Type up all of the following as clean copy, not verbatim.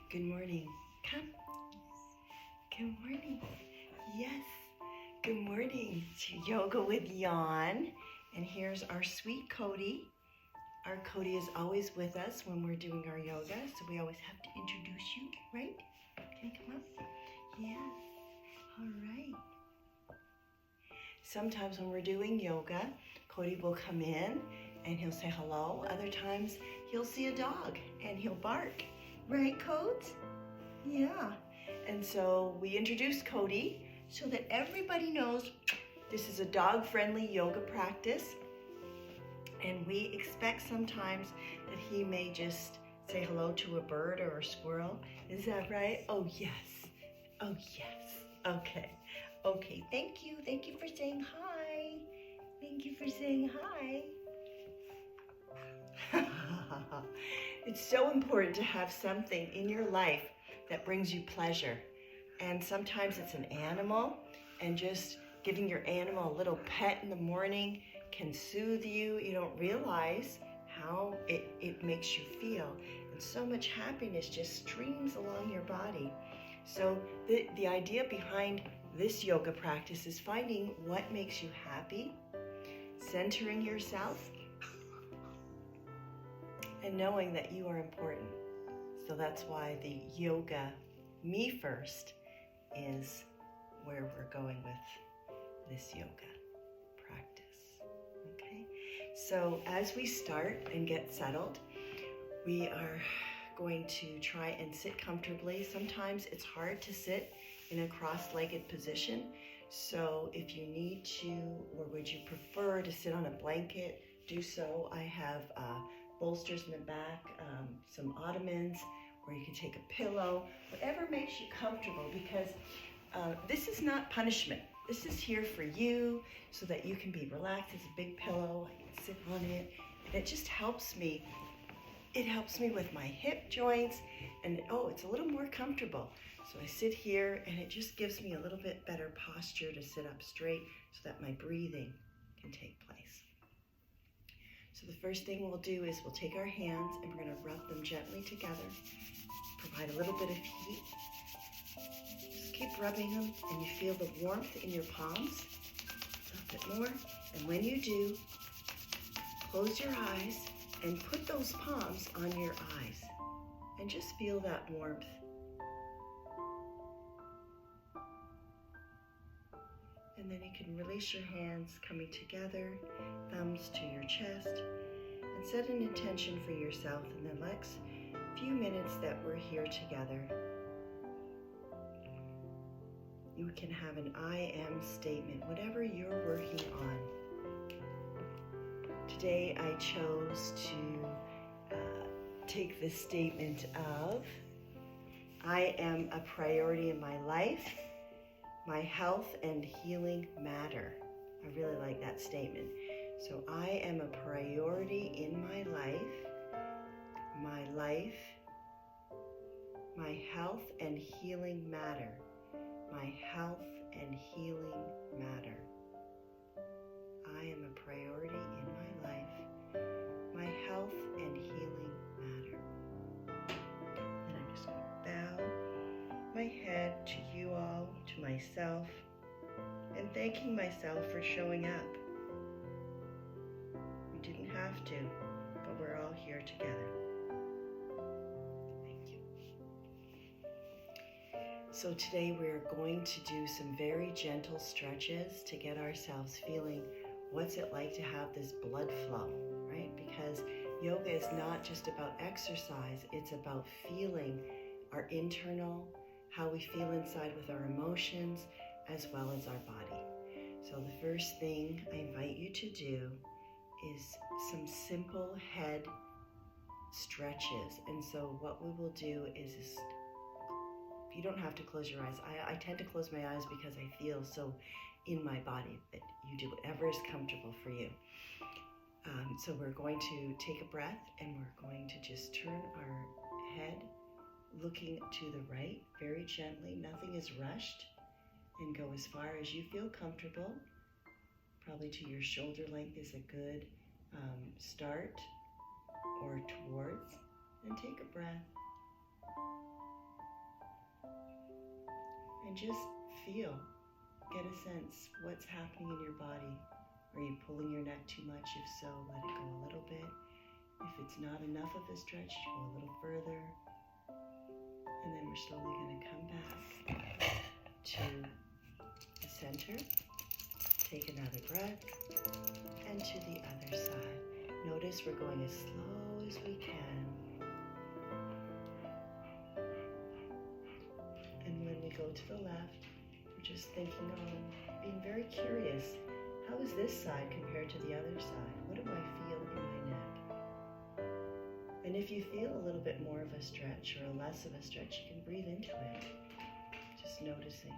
Good morning. Come. Good morning. Yes. Good morning to Yoga with Jan. And here's our sweet Cody. Our Cody is always with us when we're doing our yoga, so we always have to introduce you, right? Can you come up? Yes. All right. Sometimes when we're doing yoga, Cody will come in and he'll say hello. Other times he'll see a dog and he'll bark. Right, Codes? Yeah. And so we introduced Cody so that everybody knows this is a dog-friendly yoga practice. And we expect sometimes that he may just say hello to a bird or a squirrel. Is that right? Oh, yes. Oh, yes. Okay. Okay. Thank you. Thank you for saying hi. Thank you for saying hi. It's so important to have something in your life that brings you pleasure. And sometimes it's an animal, and just giving your animal a little pet in the morning can soothe you. You don't realize how it makes you feel. And so much happiness just streams along your body. So the idea behind this yoga practice is finding what makes you happy, centering yourself, and knowing that you are important. So that's why the yoga, me first, is where we're going with this yoga practice. Okay? So as we start and get settled, we are going to try and sit comfortably. Sometimes it's hard to sit in a cross-legged position. So if you need to, or would you prefer to sit on a blanket, do so. I have bolsters in the back, some ottomans, or you can take a pillow, whatever makes you comfortable, because this is not punishment. This is here for you so that you can be relaxed. It's a big pillow, I can sit on it, and it just helps me. It helps me with my hip joints, and it's a little more comfortable. So I sit here, and it just gives me a little bit better posture to sit up straight so that my breathing can take place. So the first thing we'll do is we'll take our hands and we're going to rub them gently together, provide a little bit of heat. Just keep rubbing them, and you feel the warmth in your palms, a bit more. And when you do, close your eyes and put those palms on your eyes and just feel that warmth. And then you can release your hands coming together, thumbs to your chest, and set an intention for yourself in the next few minutes that we're here together. You can have an I am statement, whatever you're working on. Today I chose to take the statement of, I am a priority in my life. My health and healing matter. I really like that statement. So I am a priority in my life, my health and healing matter. My health and healing matter. I am a priority in my life. My health and healing matter. And I'm just going to bow my head to you all, to myself, and thanking myself for showing up. You didn't have to, but we're all here together. Thank you. So today we're going to do some very gentle stretches to get ourselves feeling what's it like to have this blood flow, right? Because yoga is not just about exercise, it's about feeling our internal, how we feel inside with our emotions, as well as our body. So the first thing I invite you to do is some simple head stretches. And so what we will do is you don't have to close your eyes. I tend to close my eyes because I feel so in my body, but you do whatever is comfortable for you. So we're going to take a breath, and we're going to just turn our head looking to the right very gently. Nothing is rushed, and go as far as you feel comfortable. Probably to your shoulder length is a good start, or towards. And take a breath. just feel, get a sense what's happening in your body. Are you pulling your neck too much? If so, let it go a little bit. If it's not enough of a stretch, go a little further. And then we're slowly going to come back to the center. Take another breath. And to the other side. Notice we're going as slow as we can. And when we go to the left, we're just thinking on being very curious. How is this side compared to the other side? What do I feel in my neck? And if you feel a little bit more of a stretch or less of a stretch, you can breathe into it. Just noticing.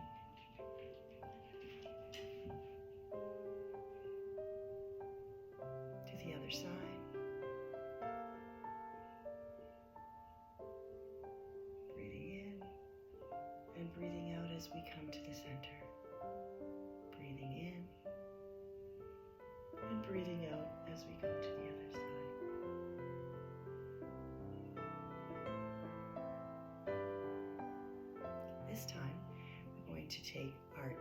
To the other side. Breathing in and breathing out as we come to the center. Breathing in and breathing out as we go to the other side. This time, we're going to take our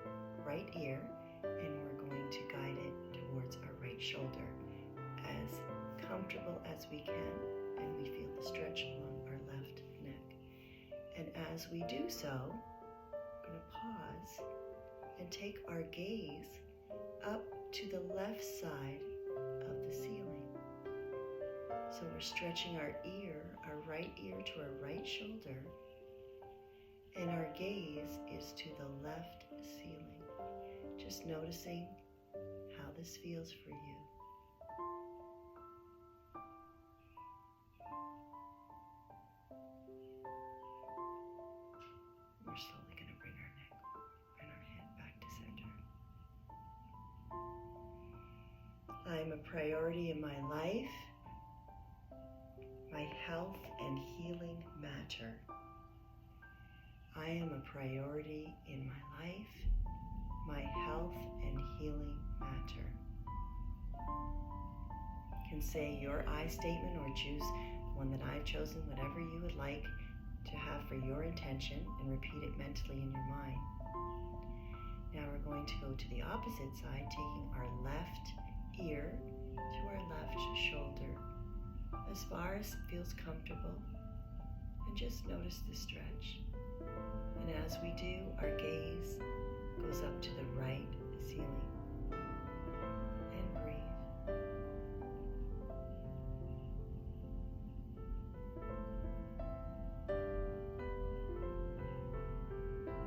right ear and we're going to guide it towards our right shoulder as comfortable as we can, and we feel the stretch along our left neck. And as we do so, we're going to pause and take our gaze up to the left side of the ceiling. So we're stretching our right ear to our right shoulder, and our gaze is to the left ceiling. Just noticing how this feels for you. We're slowly going to bring our neck and our head back to center. I am a priority in my life. My health and healing matter. I am a priority in my life. My health and healing matter. You can say your I statement or choose the one that I've chosen, whatever you would like to have for your intention, and repeat it mentally in your mind. Now we're going to go to the opposite side, taking our left ear to our left shoulder, as far as it feels comfortable, and just notice the stretch. And as we do, our gaze goes up to the right ceiling, and breathe.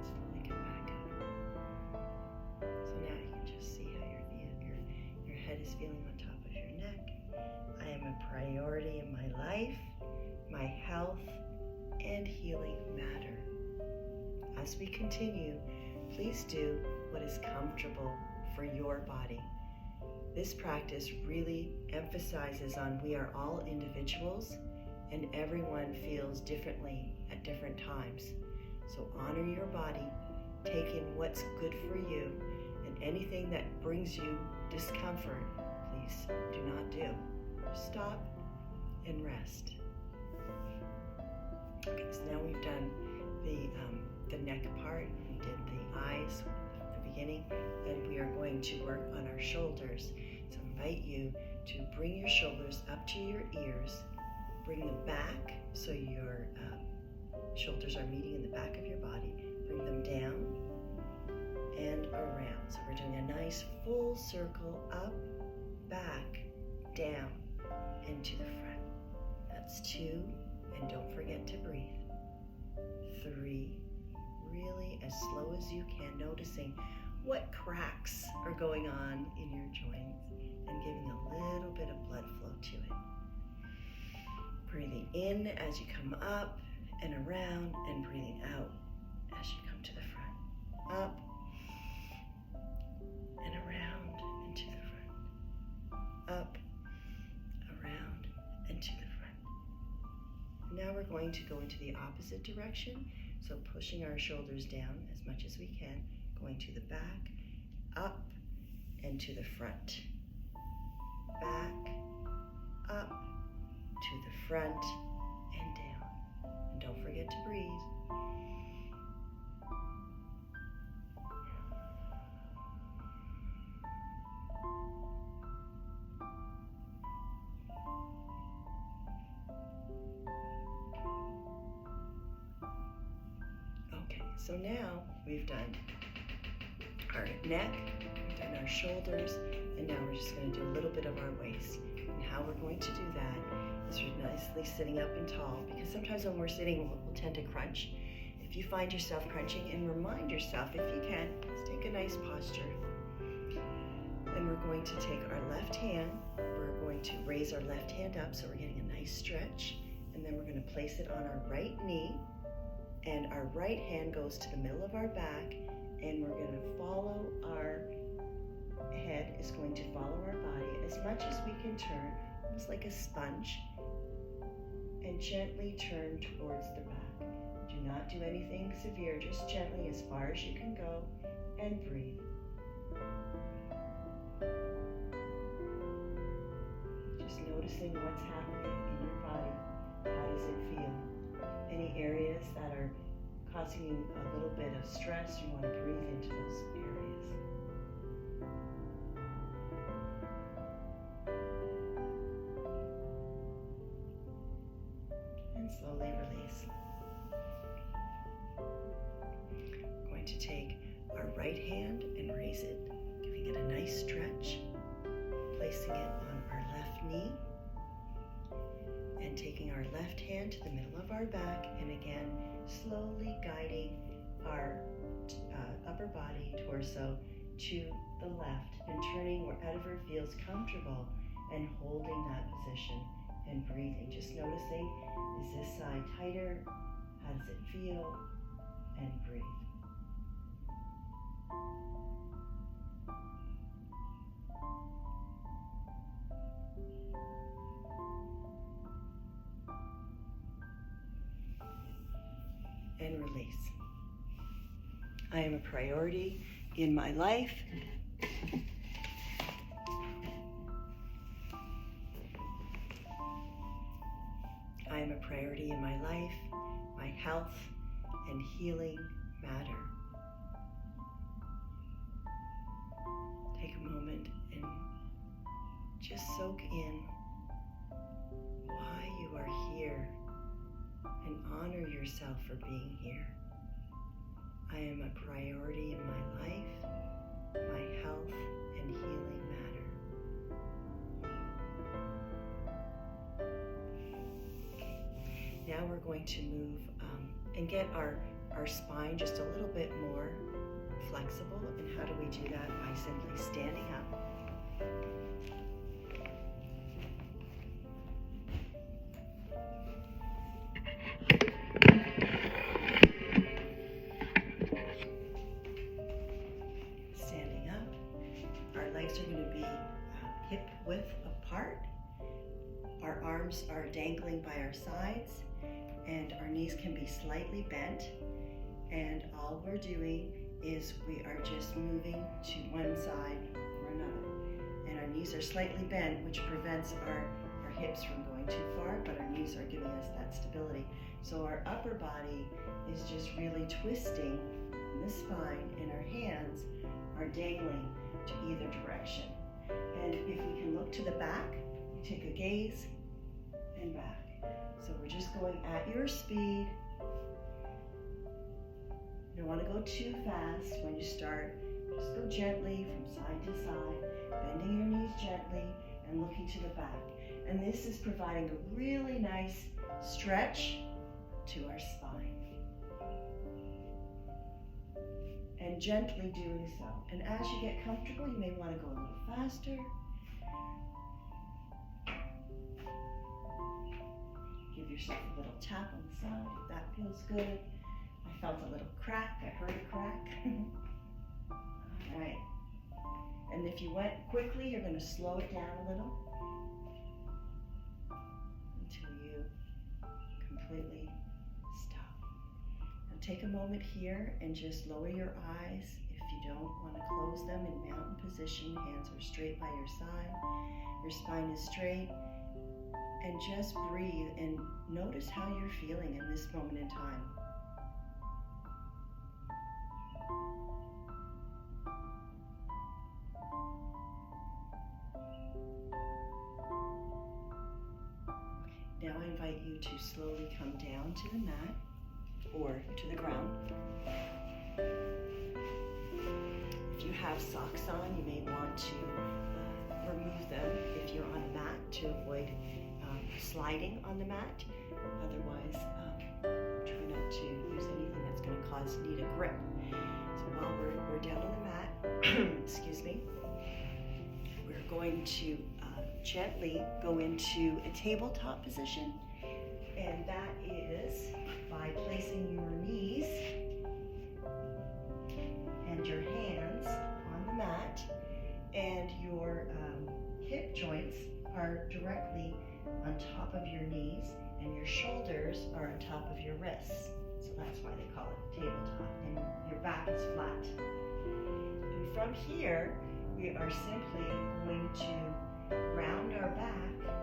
Slowly come back up. So now you can just see how your head is feeling on top of your neck. I am a priority in my life. My health and healing matter. As we continue, please do what is comfortable for your body. This practice really emphasizes on we are all individuals and everyone feels differently at different times. So honor your body, take in what's good for you, and anything that brings you discomfort, please do not do. Stop and rest. Okay, so now we've done the neck part, we did the eyes at the beginning, and we are going to work on our shoulders. So I invite you to bring your shoulders up to your ears, bring them back so your shoulders are meeting in the back of your body, bring them down and around. So we're doing a nice full circle up, back, down, and to the front. That's 2, and don't forget to breathe. 3, really as slow as you can, noticing what cracks are going on in your joints and giving a little bit of blood flow to it. Breathing in as you come up and around, and breathing out as you come to the front. Up and around and to the front. Up, around, and to the front. Now we're going to go into the opposite direction. So pushing our shoulders down as much as we can, going to the back, up, and to the front. Back, up, to the front, and down. And don't forget to breathe. So now we've done our neck, we've done our shoulders, and now we're just going to do a little bit of our waist. And how we're going to do that is we're nicely sitting up and tall, because sometimes when we're sitting, we'll tend to crunch. If you find yourself crunching, and remind yourself, if you can, let's take a nice posture. And we're going to take our left hand, we're going to raise our left hand up so we're getting a nice stretch, and then we're going to place it on our right knee, and our right hand goes to the middle of our back, and we're going to follow our head is going to follow our body as much as we can turn, almost like a sponge, and gently turn towards the back. Do not do anything severe, just gently as far as you can go, and breathe. Just noticing what's happening in your body. How does it feel? Any areas that are causing you a little bit of stress, you want to breathe into those areas. And slowly release. We're going to take our right hand and raise it, giving it a nice stretch, placing it on our left knee, and taking our left hand to the middle of our back, and again, slowly guiding our upper body, torso, to the left, and turning wherever it feels comfortable, and holding that position, and breathing. Just noticing, is this side tighter? How does it feel? And breathe. And release. I am a priority in my life. I am a priority in my life. My health and healing matter. Take a moment and just soak in why you are here, and honor yourself for being here. I am a priority in my life. My health and healing matter. Now we're going to move and get our spine just a little bit more flexible. And how do we do that? By simply standing up. Standing up. Our legs are going to be hip width apart. Our arms are dangling by our sides, and our knees can be slightly bent. And all we're doing is we are just moving to one side or another. And our knees are slightly bent, which prevents our hips from going too far, but our knees are giving us that stability. So our upper body is just really twisting in the spine, and our hands are dangling to either direction. And if we can look to the back, you take a gaze and back. So we're just going at your speed. You don't want to go too fast when you start. Just go gently from side to side, bending your knees gently and looking to the back. And this is providing a really nice stretch to our spine. And gently doing so. And as you get comfortable, you may want to go a little faster. Give yourself a little tap on the side if that feels good. I felt a little crack. I heard a crack. All right. And if you went quickly, you're going to slow it down a little until you completely stop. Now take a moment here and just lower your eyes. If you don't want to close them in mountain position, hands are straight by your side. Your spine is straight. And just breathe and notice how you're feeling in this moment in time. Now I invite you to slowly come down to the mat. or to the ground. If you have socks on, you may want to remove them if you're on a mat to avoid sliding on the mat. Otherwise, try not to use anything that's going to need a grip. So while we're down on the mat, excuse me, we're going to gently go into a tabletop position, and that is by placing your knees and your hands on the mat, and your hip joints are directly on top of your knees, and your shoulders are on top of your wrists. So that's why they call it tabletop, and your back is flat. And from here, we are simply going to round our back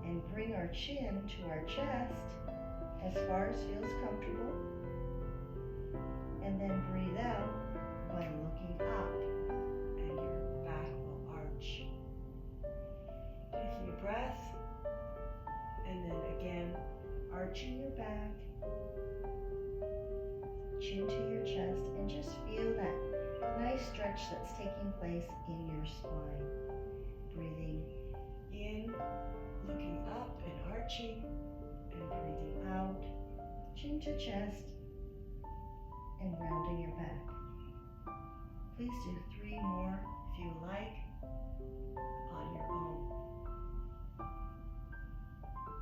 and bring our chin to our chest as far as feels comfortable, and then breathe out by looking up, and your back will arch. Taking a breath, and then again arching your back, chin to your chest, and just feel that nice stretch that's taking place in your spine. Breathing in, looking up and arching, and breathing out, chin to chest, and rounding your back. Please do 3 more if you like on your own.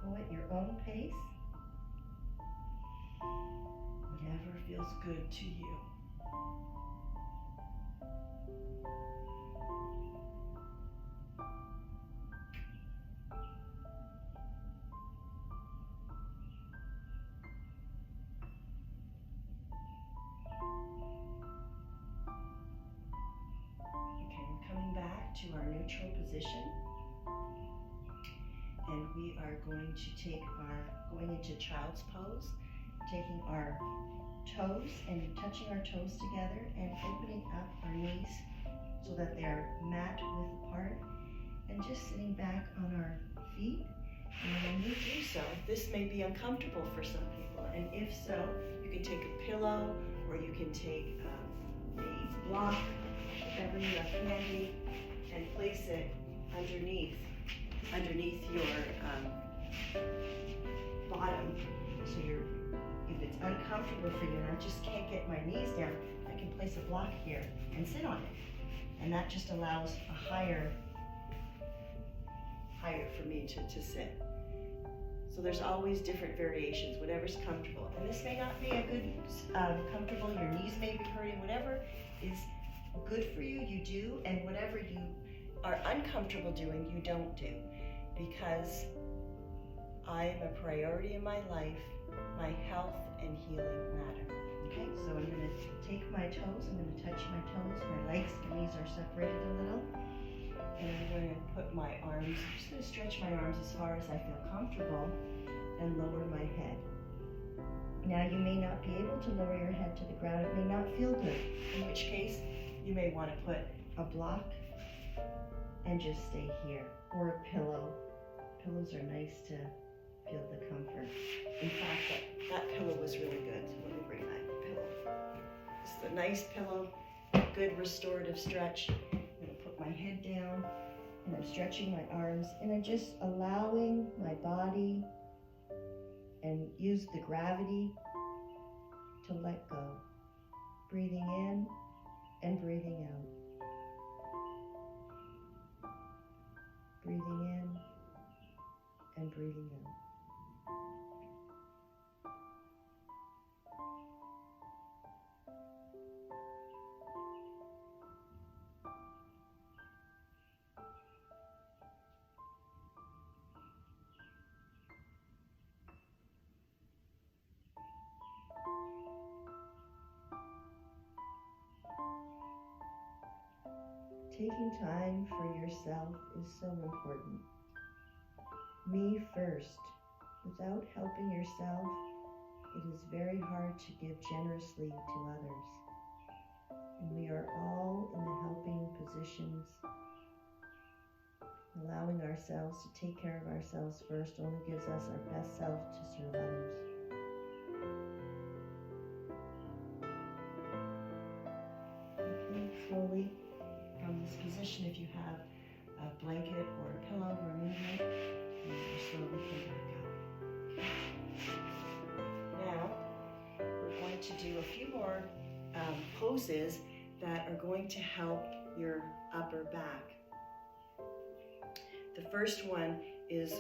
Go at your own pace, whatever feels good to you. To our neutral position, and we are going into child's pose, taking our toes and touching our toes together and opening up our knees so that they're mat width apart, and just sitting back on our feet. And when you do so, this may be uncomfortable for some people, and if so, you can take a pillow, or you can take a block, whatever you have handy, and place it underneath your bottom. So if it's uncomfortable for you and I just can't get my knees down, I can place a block here and sit on it. And that just allows a higher for me to sit. So there's always different variations, whatever's comfortable. And this may not be a good, comfortable, your knees may be hurting, whatever is good for you, you do, and whatever you are uncomfortable doing, you don't do, because I am a priority in my life. My health and healing matter. Okay, so I'm going to take my toes, I'm going to touch my toes, my legs and knees are separated a little, and I'm going to put my arms, I'm just going to stretch my arms as far as I feel comfortable and lower my head. Now you may not be able to lower your head to the ground, it may not feel good, in which case you may want to put a block and just stay here, or a pillow. Pillows are nice to feel the comfort. In fact, that pillow was really good, so let me bring that pillow. This is a nice pillow, good restorative stretch. I'm going to put my head down, and I'm stretching my arms, and I'm just allowing my body and use the gravity to let go. Breathing in and breathing out. Breathing in and breathing out. Taking time for yourself is so important. Me first. Without helping yourself, it is very hard to give generously to others. And we are all in the helping positions. Allowing ourselves to take care of ourselves first only gives us our best self to serve others. blanket or a pillow, remove it, and you slowly come back up. Now, we're going to do a few more poses that are going to help your upper back. The first one is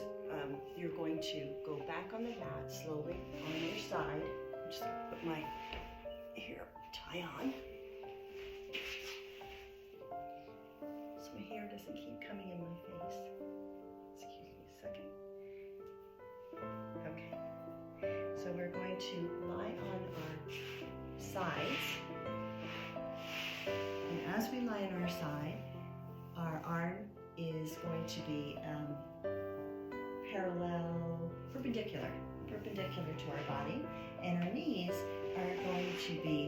you're going to go back on the mat slowly on your side. I'm just going to put my hair tie on so my hair doesn't keep coming in my face. Excuse me a second. Okay. So we're going to lie on our sides. And as we lie on our side, our arm is going to be perpendicular to our body, and our knees are going to be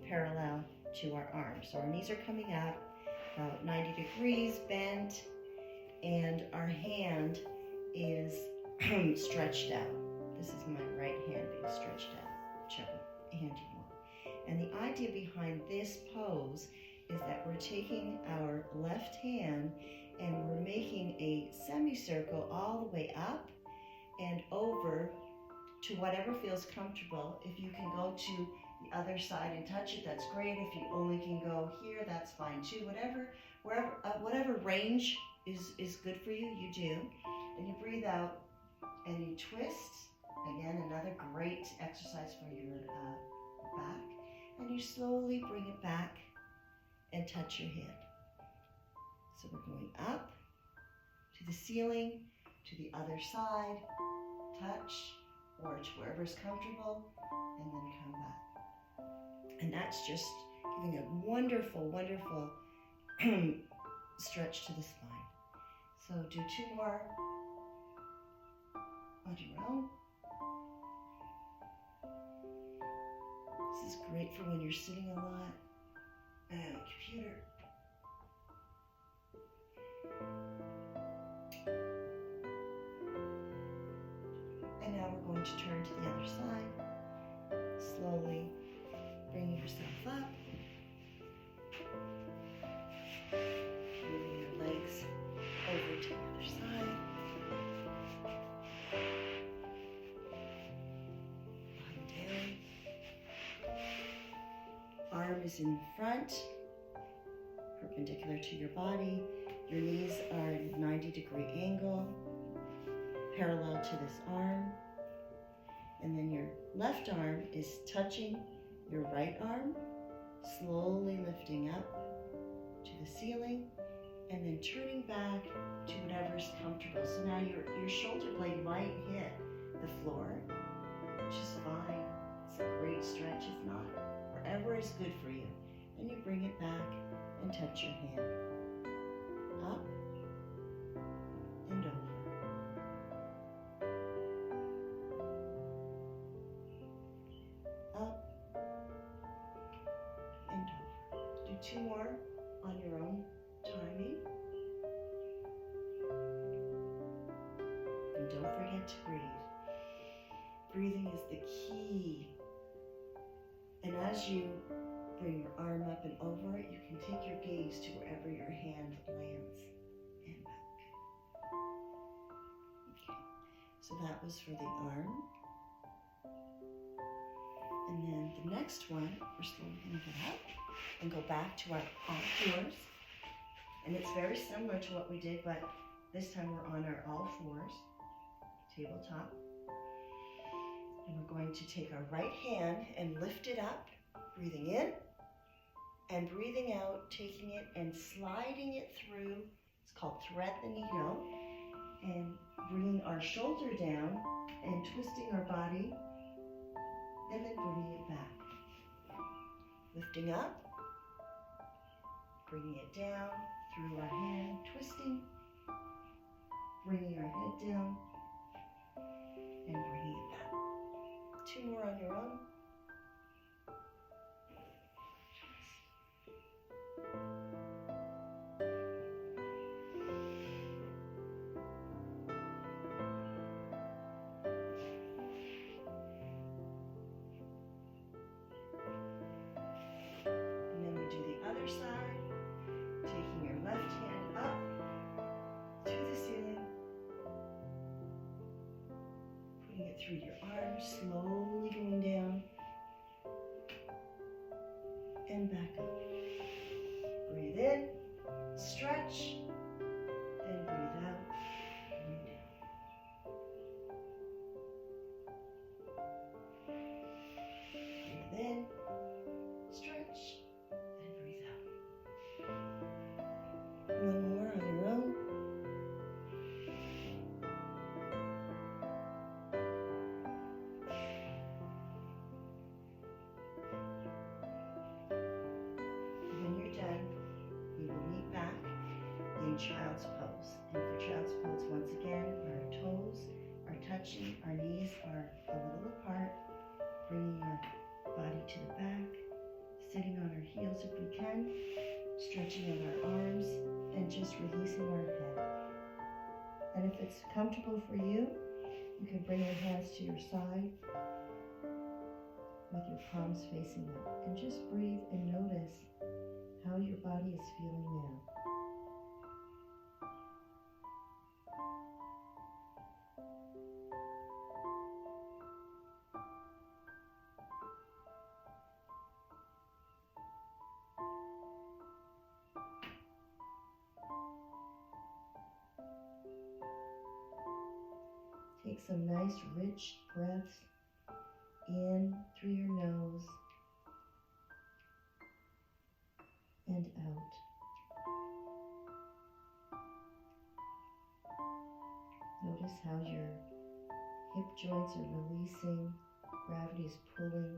parallel to our arms. So our knees are coming up about 90 degrees bent, and our hand is stretched out. This is my right hand being stretched out, whichever hand you want. And the idea behind this pose is that we're taking our left hand and we're making a semicircle all the way up and over to whatever feels comfortable. If you can go to the other side and touch it, that's great. If you only can go here, that's fine too. Whatever range is good for you, you do. And you breathe out and you twist. Again, another great exercise for your back. And you slowly bring it back and touch your hand. So we're going up to the ceiling, to the other side, touch, or to wherever's comfortable, and then come back. And that's just giving a wonderful, wonderful stretch to the spine. So do two more on your own. This is great for when you're sitting a lot on a computer. And now we're going to turn to the other side. Slowly bring yourself up. Moving your legs over to the other side. Lying down. Arm is in front, perpendicular to your body. Your knees are at a 90-degree angle, parallel to this arm. And then your left arm is touching your right arm, slowly lifting up to the ceiling, and then turning back to whatever's comfortable. So now your shoulder blade might hit the floor, which is fine. It's a great stretch. If not, wherever is good for you. And you bring it back and touch your hand. Up and over. Up and over. Do two more on your own timing. And don't forget to breathe. Breathing is the key. And as you bring your arm up and over it, you can take your gaze to wherever your hand lands and back. Okay. So that was for the arm. And then the next one, we're slowly going to get up and go back to our all fours. And it's very similar to what we did, but this time we're on our all fours, tabletop. And we're going to take our right hand and lift it up, breathing in and breathing out, taking it and sliding it through. It's called thread the needle. And bringing our shoulder down and twisting our body, and then bringing it back. Lifting up, bringing it down through our hand, twisting, bringing our head down, and bringing it back. Two more on your own. And then we do the other side, taking your left hand up Bring it through your arms, slowly going down and back up. Breathe in, stretch, and breathe out and down. Breathe in, stretch, and breathe out. One more on your own. Child's pose. And for child's pose, once again, our toes are touching, our knees are a little apart, bringing our body to the back, sitting on our heels if we can, stretching out our arms, and just releasing our head. And if it's comfortable for you, you can bring your hands to your side with your palms facing up. And just breathe and notice how your body is feeling now. Take some nice, rich breaths in through your nose and out. Notice how your hip joints are releasing, gravity is pulling,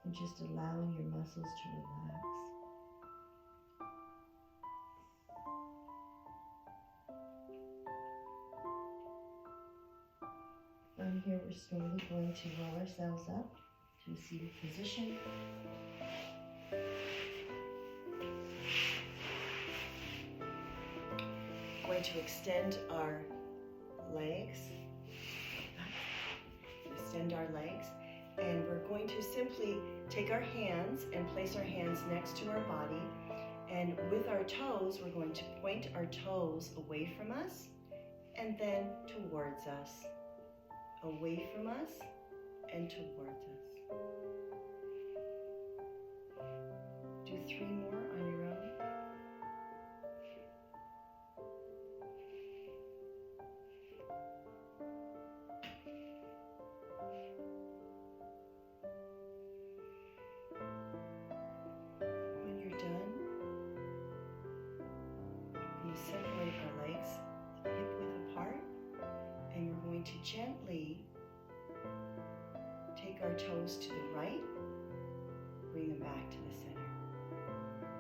and just allowing your muscles to relax. From here, we're slowly going to roll ourselves up to a seated position. Going to extend our legs. Extend our legs. And we're going to simply take our hands and place our hands next to our body. And with our toes, we're going to point our toes away from us and then towards us. Away from us and towards us. Do 3 more on your own. When you're done, we separate our legs hip width apart. And we're going to gently take our toes to the right, bring them back to the center,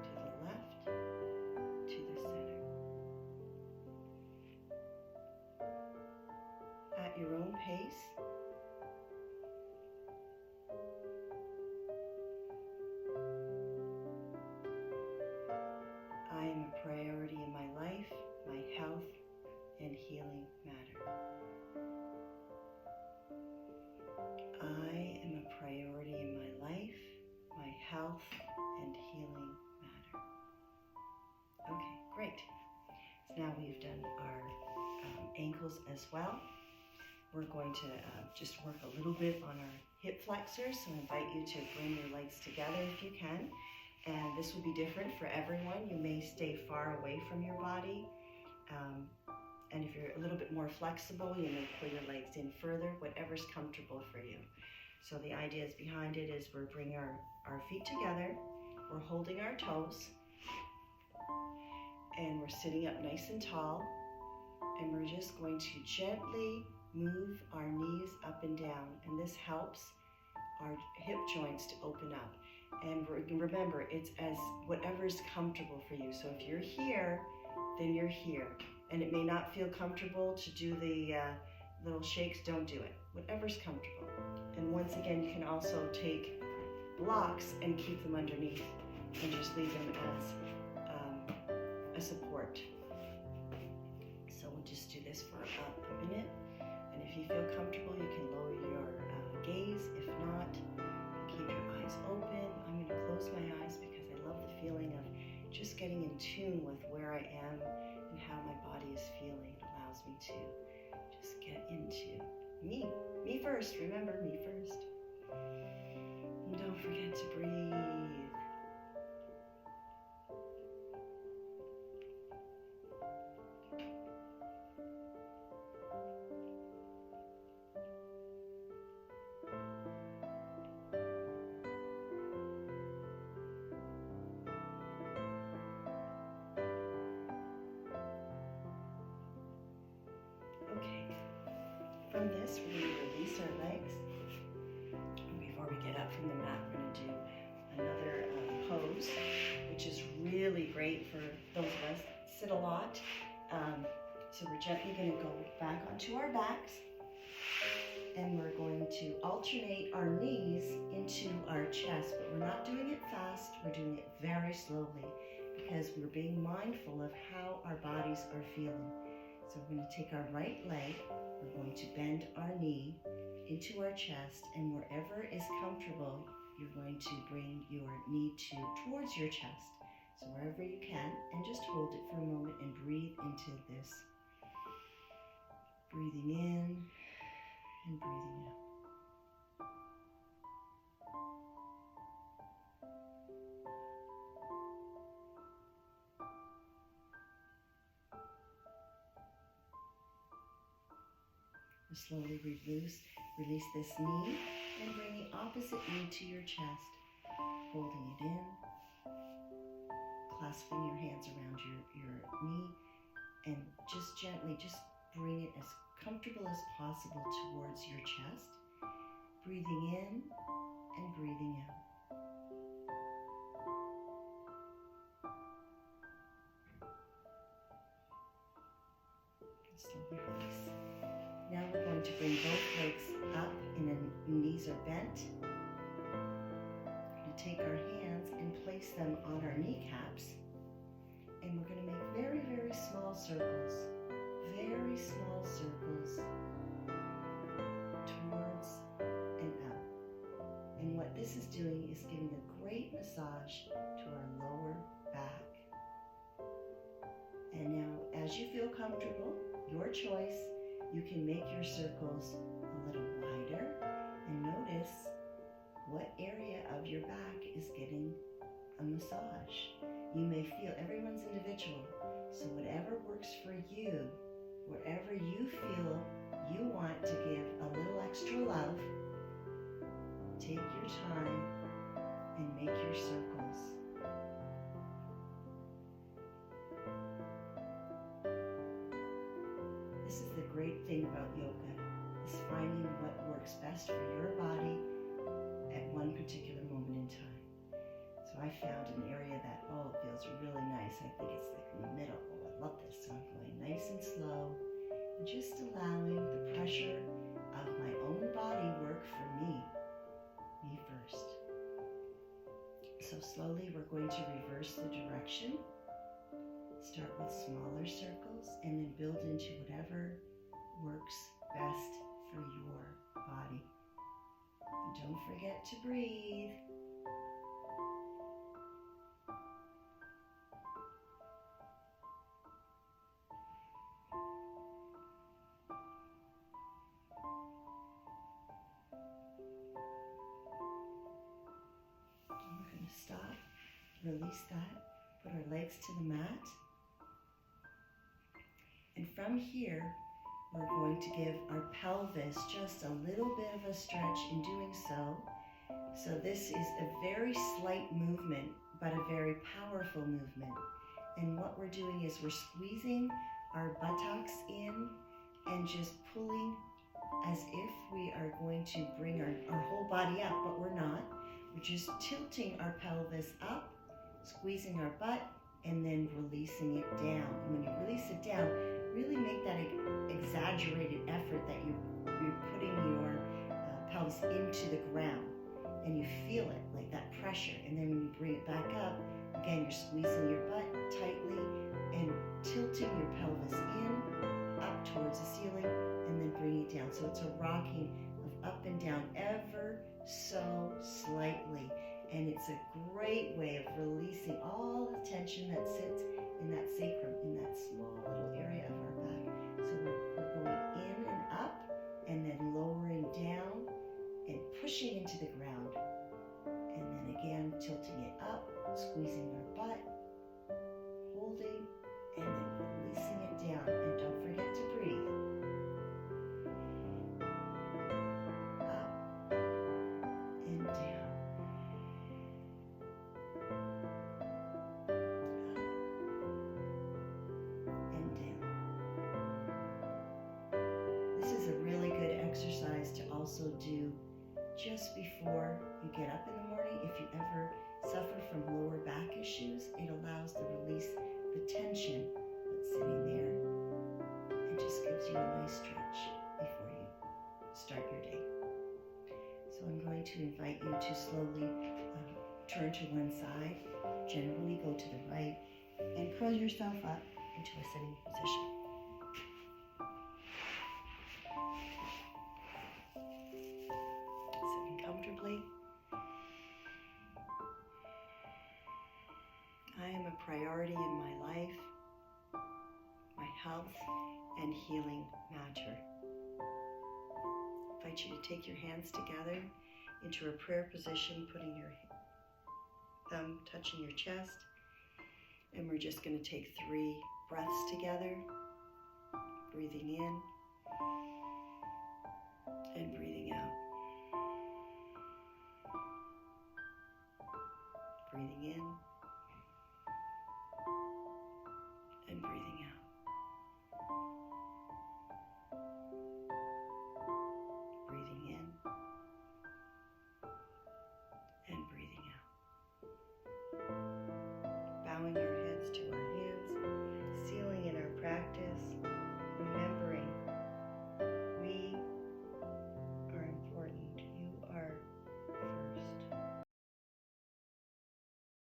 to the left, to the center. At your own pace, I am a priority in my life, my health, and healing matter. I am a priority in my life, my health, and healing matter. Okay, great. So now we've done our ankles as well. We're going to just work a little bit on our hip flexors, so I invite you to bring your legs together if you can. And this will be different for everyone. You may stay far away from your body. And if you're a little bit more flexible, you may pull your legs in further, whatever's comfortable for you. So the ideas behind it is we're bringing our feet together, we're holding our toes, and we're sitting up nice and tall, and we're just going to gently move our knees up and down, and this helps our hip joints to open up. And remember, it's as whatever's comfortable for you. So if you're here, then you're here. And it may not feel comfortable to do the little shakes, don't do it. Whatever's comfortable. And once again, you can also take blocks and keep them underneath and just leave them as a support. So we'll just do this for about a minute. And if you feel comfortable, you can lower your gaze. If not, keep your eyes open. I'm going to close my eyes because I love the feeling of just getting in tune with where I am and how my body is feeling. It allows me to just get into Me first. Remember, me first. And don't forget to breathe. Okay, from this we're going to release our legs. And before we get up from the mat, we're going to do another pose, which is really great for those of us that sit a lot. So we're gently going to go back onto our backs, and we're going to alternate our knees into our chest, but we're not doing it fast, we're doing it very slowly because we're being mindful of how our bodies are feeling. So we're going to take our right leg, we're going to bend our knee into our chest, and wherever is comfortable, you're going to bring your knee towards your chest. So wherever you can, and just hold it for a moment and breathe into this. Breathing in and breathing out. Slowly release this knee and bring the opposite knee to your chest, holding it in, clasping your hands around your knee, and just gently bring it as comfortable as possible towards your chest, breathing in and breathing out. Slowly release. Now we're going to bring both legs up and the knees are bent. We're going to take our hands and place them on our kneecaps, and we're going to make very, very small circles. Very small circles towards and up. And what this is doing is giving a great massage to our lower back. And now, as you feel comfortable, your choice, you can make your circles a little wider and notice what area of your back is getting a massage. You may feel everyone's individual, so whatever works for you, wherever you feel you want to give a little extra love, take your time and make your circles. This is the great thing about yoga, is finding what works best for your body at one particular moment in time. So I found an area that, it feels really nice. I think it's like in the middle. I love this. So I'm going nice and slow and just allowing the pressure of my own body work for me first. So slowly we're going to reverse the direction. Start with smaller circles and then build into whatever works best for your body. And don't forget to breathe. And we're going to stop, release that, put our legs to the mat. And from here, we're going to give our pelvis just a little bit of a stretch in doing so. So this is a very slight movement, but a very powerful movement. And what we're doing is we're squeezing our buttocks in and just pulling as if we are going to bring our whole body up, but we're not. We're just tilting our pelvis up, squeezing our butt, and then releasing it down. And when you release it down, really make that exaggerated effort that you're putting your pelvis into the ground, and you feel it, like that pressure. And then when you bring it back up, again, you're squeezing your butt tightly and tilting your pelvis in, up towards the ceiling, and then bringing it down. So it's a rocking of up and down ever so slightly. And it's a great way of releasing all the tension that sits in that sacrum, in that small little area of our back. So we're going in and up, and then pushing into the ground. And then again, tilting it up, squeezing our butt, holding, and then releasing it down. And don't forget to breathe. Up and down. Up and down. This is a really good exercise to also do just before you get up in the morning. If you ever suffer from lower back issues, it allows to release the tension that's sitting there and just gives you a nice stretch before you start your day. So I'm going to invite you to slowly turn to one side, generally go to the right, and curl yourself up into a sitting position. Sitting comfortably. I am a priority in my life. My health and healing matter. I invite you to take your hands together into a prayer position, putting your thumb touching your chest. And we're just going to take 3 breaths together, breathing in and breathing out. Breathing in and breathing